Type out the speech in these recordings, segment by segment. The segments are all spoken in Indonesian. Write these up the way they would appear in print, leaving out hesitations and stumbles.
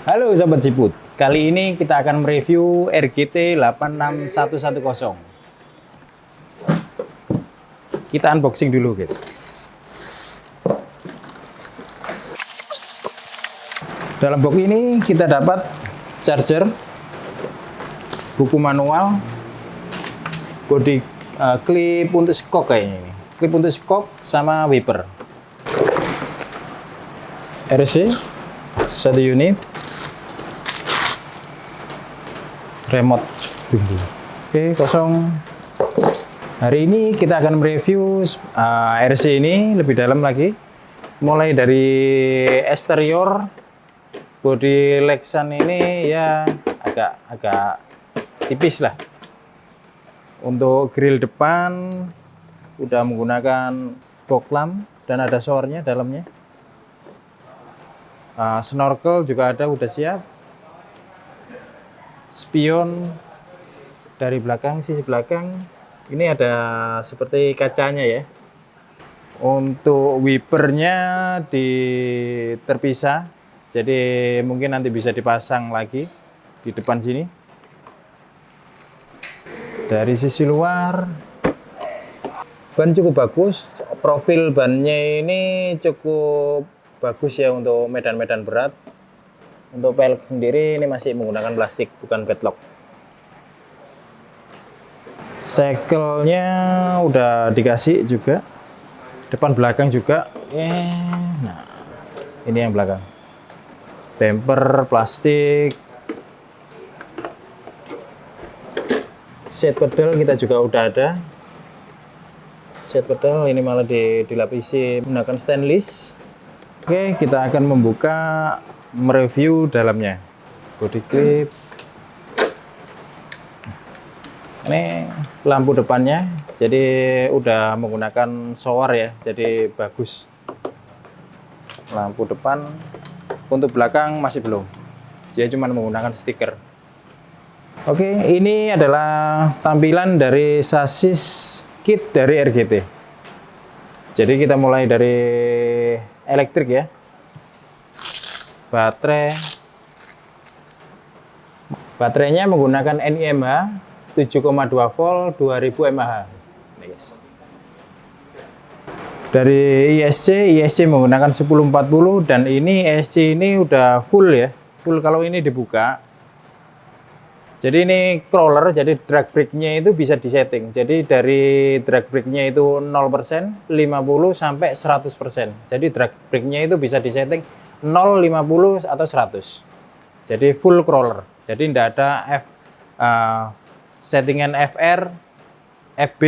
Halo Sobat Siput, kali ini kita akan mereview RGT 86110. Kita unboxing dulu guys. Dalam box ini kita dapat charger, buku manual, body clip untuk skok kayaknya ini. Clip untuk skok sama wiper. RC 1 unit. Remote. Oke, kosong. Hari ini kita akan mereview RC ini lebih dalam lagi. Mulai dari eksterior, body Lexan ini ya agak tipis lah. Untuk grill depan udah menggunakan fog lamp dan ada showernya dalamnya. Snorkel juga ada, udah siap. Spion dari belakang, sisi belakang ini ada seperti kacanya ya. Untuk wipernya terpisah, jadi mungkin nanti bisa dipasang lagi di depan sini. Dari sisi luar ban cukup bagus, profil bannya ini cukup bagus ya untuk medan-medan berat. Untuk pelek sendiri ini masih menggunakan plastik, bukan bedlock. Sekelnya udah dikasih juga, depan belakang juga. Nah, ini yang belakang. Bumper plastik. Set pedal kita juga udah ada. Set pedal ini malah dilapisi menggunakan stainless. Oke, kita akan membuka mereview dalamnya. Body clip. Ini lampu depannya, jadi udah menggunakan shower ya, jadi bagus. Lampu depan. Untuk belakang masih belum. Jadi cuma menggunakan stiker. Oke, ini adalah tampilan dari sasis kit dari RGT. Jadi kita mulai dari elektrik ya. Baterainya menggunakan NiMH 7,2 volt 2000 mAh. Dari ISC menggunakan 1040 dan ini ISC ini udah full ya, full kalau ini dibuka. Jadi ini crawler, jadi drag brake-nya itu bisa disetting. Jadi dari drag brake-nya itu 0%, 50 sampai 100%. Jadi drag brake-nya itu bisa disetting 0, 50 atau 100. Jadi full crawler. Jadi tidak ada settingan FR, FB,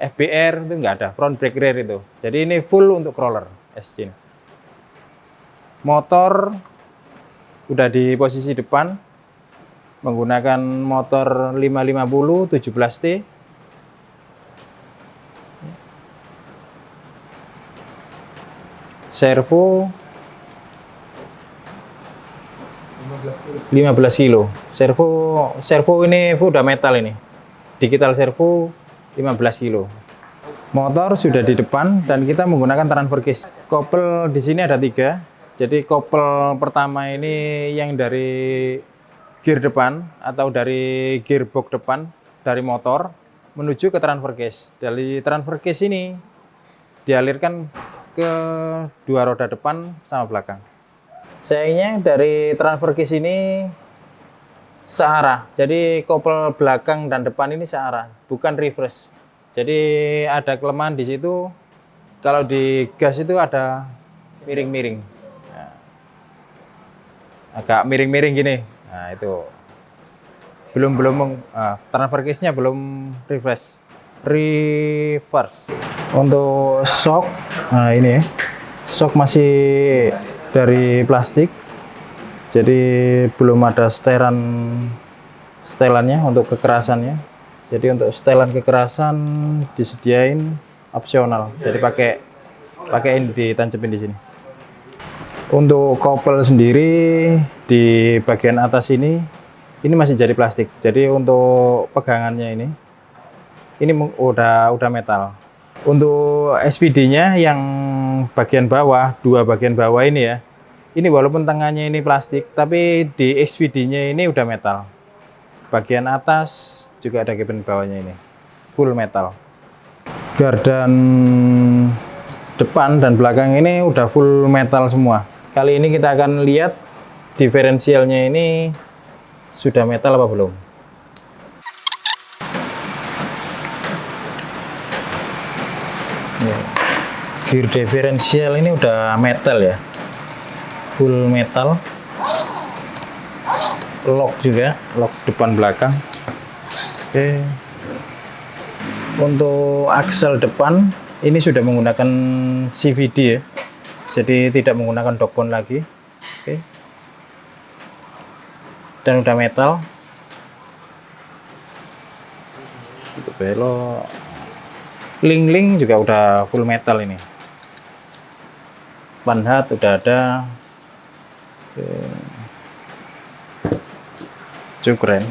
FBR itu enggak ada. Front brake rear itu. Jadi ini full untuk crawler SC. Motor udah di posisi depan menggunakan motor 550 17T. Servo 15 kilo. Servo ini udah metal ini. Digital servo 15 kilo. Motor sudah di depan dan kita menggunakan transfer case. Kopel di sini ada 3. Jadi kopel pertama ini yang dari gear depan atau dari gearbox depan dari motor menuju ke transfer case. Dari transfer case ini dialirkan ke dua roda depan sama belakang. Sayangnya dari transfer case ini searah, jadi kopel belakang dan depan ini searah, bukan reverse. Jadi ada kelemahan di situ. Kalau di gas itu ada miring-miring, nah, agak miring-miring gini. Nah itu belum transfer case-nya belum reverse. Untuk shock, nah ini ya, shock masih dari plastik, jadi belum ada setelannya untuk kekerasannya. Jadi untuk setelan kekerasan disediain opsional, jadi pakai ini ditancapin di sini. Untuk kopel sendiri di bagian atas ini masih jadi plastik. Jadi untuk pegangannya ini udah metal. Untuk SVD-nya yang bagian bawah, dua bagian bawah ini ya, Ini walaupun tengahnya ini plastik, tapi di HVD-nya ini udah metal. Bagian atas juga ada cabinet bawahnya ini, full metal. Gardan depan dan belakang ini udah full metal semua. Kali ini kita akan lihat diferensialnya ini sudah metal apa belum. Gear diferensial ini udah metal ya, full metal. Lock juga, lock depan belakang. Oke. Untuk aksel depan ini sudah menggunakan CVD ya, jadi tidak menggunakan dogbone lagi. Oke. Dan udah metal. Untuk belok, link juga udah full metal ini. Panhat udah ada. Oke. Cukup keren.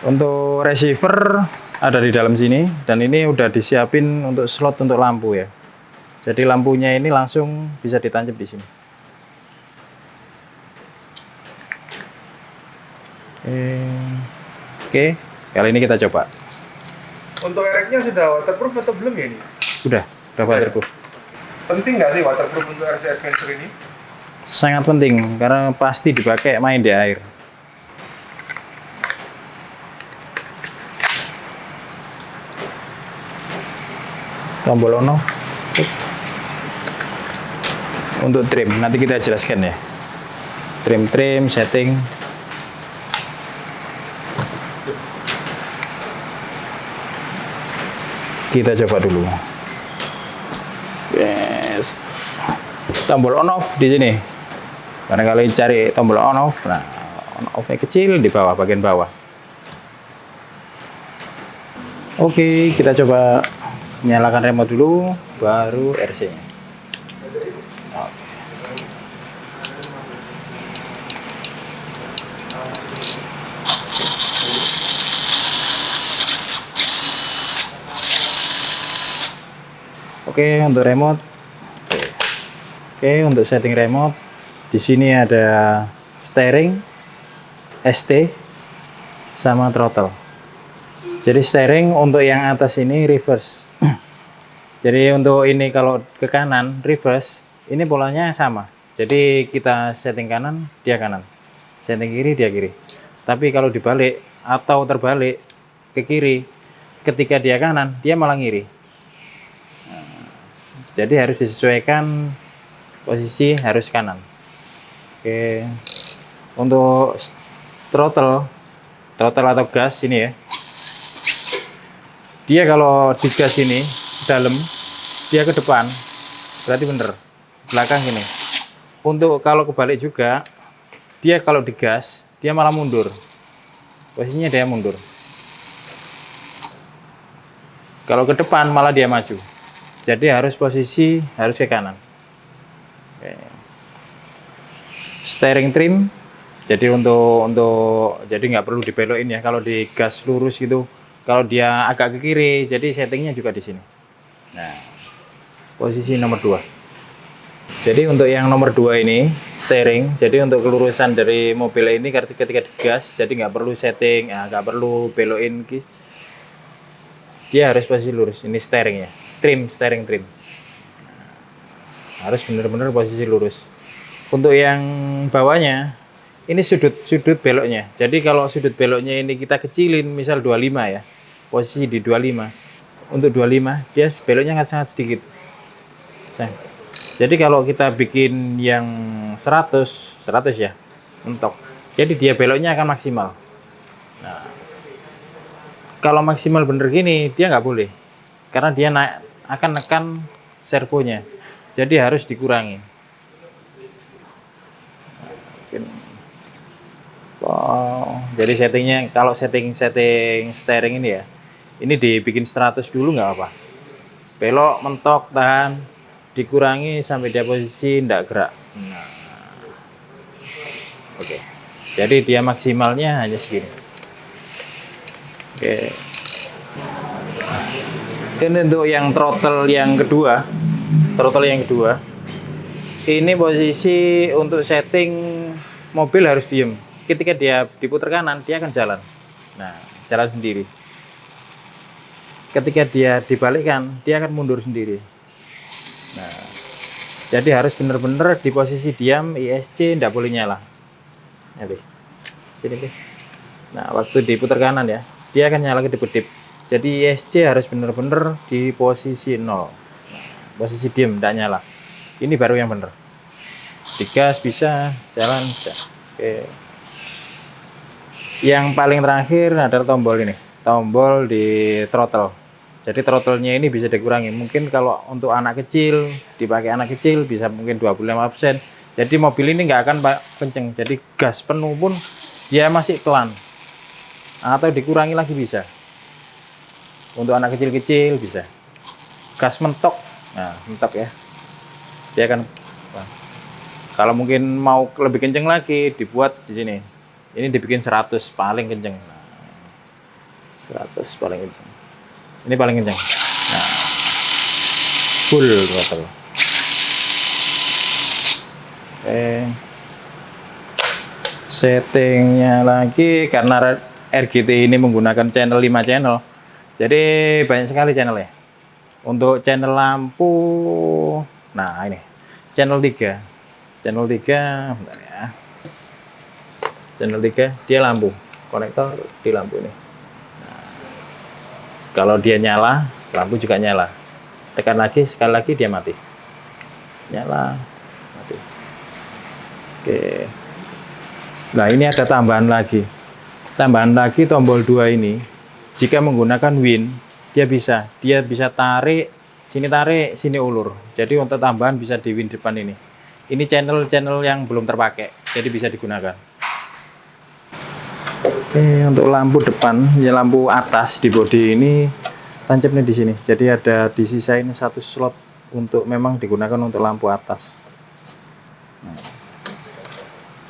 Untuk receiver ada di dalam sini, dan ini udah disiapin untuk slot untuk lampu ya. Jadi lampunya ini langsung bisa ditancap di sini. Oke, kali ini kita coba. Untuk ereknya sudah waterproof atau belum ya ini? Udah waterproof. Penting nggak sih waterproof untuk RC Adventure ini? Sangat penting, karena pasti dipakai main di air. Tombol on off untuk trim, nanti kita jelaskan ya. Trim setting. Kita coba dulu. Yes. Tombol on off di sini. Karena kalian cari tombol on off, nah on off-nya kecil di bawah, bagian bawah. Oke, kita coba nyalakan remote dulu, baru RC-nya. Oke, untuk remote. Oke, untuk setting remote di sini ada steering, ST, sama throttle. Jadi steering untuk yang atas ini reverse. Jadi untuk ini kalau ke kanan reverse, ini polanya sama. Jadi kita setting kanan, dia kanan. Setting kiri, dia kiri. Tapi kalau dibalik atau terbalik ke kiri, ketika dia kanan, dia malah ngiri. Jadi harus disesuaikan posisi, harus kanan. Oke. Untuk throttle atau gas ini ya. Dia kalau digas ini dalam, dia ke depan, berarti bener. Belakang ini. Untuk kalau kebalik juga, dia kalau digas, dia malah mundur. Posisinya dia mundur. Kalau ke depan malah dia maju. Jadi harus posisi, harus ke kanan. Oke. Steering trim. Jadi jadi nggak perlu dibelokin ya. Kalau digas lurus gitu, kalau dia agak ke kiri, jadi settingnya juga di sini. Nah, posisi nomor 2. Jadi untuk yang nomor 2 ini steering. Jadi untuk kelurusan dari mobil ini ketika digas, jadi nggak perlu setting, nggak perlu belokin. Dia harus posisi lurus. Ini steering ya. Steering trim. Harus benar-benar posisi lurus. Untuk yang bawahnya, ini sudut beloknya. Jadi kalau sudut beloknya ini kita kecilin, misal 25 ya. Posisi di 25. Untuk 25, dia beloknya sangat sedikit. Jadi kalau kita bikin yang 100 ya, mentok. Jadi dia beloknya akan maksimal. Nah, kalau maksimal bener gini, dia nggak boleh. Karena dia akan nekan servonya. Jadi harus dikurangi. Jadi settingnya, kalau setting steering ini ya, ini dibikin 100 dulu nggak apa. Belok, mentok, tahan, dikurangi sampai dia posisi nggak gerak. Nah. Oke. Jadi dia maksimalnya hanya segini. Oke. Dan untuk yang throttle yang kedua, Ini posisi untuk setting mobil harus diem. Ketika dia diputar kanan, dia akan jalan. Nah, jalan sendiri. Ketika dia dibalikkan, dia akan mundur sendiri. Nah, jadi harus benar-benar di posisi diam, ISC tidak boleh nyala. Nanti, sini deh. Nah, waktu diputar kanan ya, dia akan nyala kedip-kedip. Jadi ISC harus benar-benar di posisi 0. Nah, posisi diam, tidak nyala. Ini baru yang benar. Digas bisa, jalan bisa. Oke. Yang paling terakhir adalah tombol ini, tombol di throttle. Jadi throttle-nya ini bisa dikurangi. Mungkin kalau untuk anak kecil, dipakai anak kecil bisa mungkin 25%. Jadi mobil ini nggak akan kenceng. Jadi gas penuh pun dia masih pelan. Atau dikurangi lagi bisa. Untuk anak kecil-kecil bisa. Gas mentok, nah mentok ya. Dia akan, kalau mungkin mau lebih kenceng lagi, dibuat di sini. Ini dibikin 100 paling kenceng. Nah, 100 paling kenceng. Ini paling kenceng. Nah, full throttle. Oke. Settingnya lagi, karena RGT ini menggunakan channel 5 channel. Jadi banyak sekali channelnya. Untuk channel lampu, nah ini channel 3. Channel 3, bentar ya. Channel 3 dia lampu, konektor di lampu ini. Nah, kalau dia nyala, lampu juga nyala. Tekan lagi, sekali lagi dia mati. Nyala, mati. Oke. Nah, ini ada tambahan lagi. Tambahan lagi tombol 2 ini. Jika menggunakan WIN, dia bisa tarik, sini ulur. Jadi untuk tambahan bisa di WIN depan ini. Ini channel-channel yang belum terpakai, jadi bisa digunakan. Oke, untuk lampu depan, ya lampu atas di bodi ini tancapnya di sini. Jadi ada disisain 1 slot untuk memang digunakan untuk lampu atas. Nah.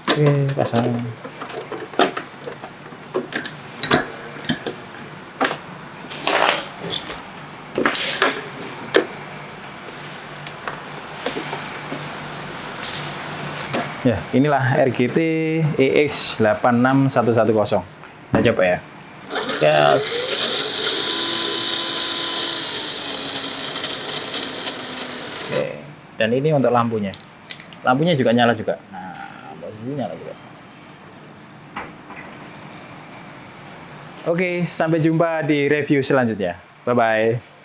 Oke, pasang. Ya, inilah RGT EX86110. Kita coba ya. Gas. Oke. Dan ini untuk lampunya. Lampunya juga nyala juga. Nah, posisi nyala juga. Oke, sampai jumpa di review selanjutnya. Bye-bye.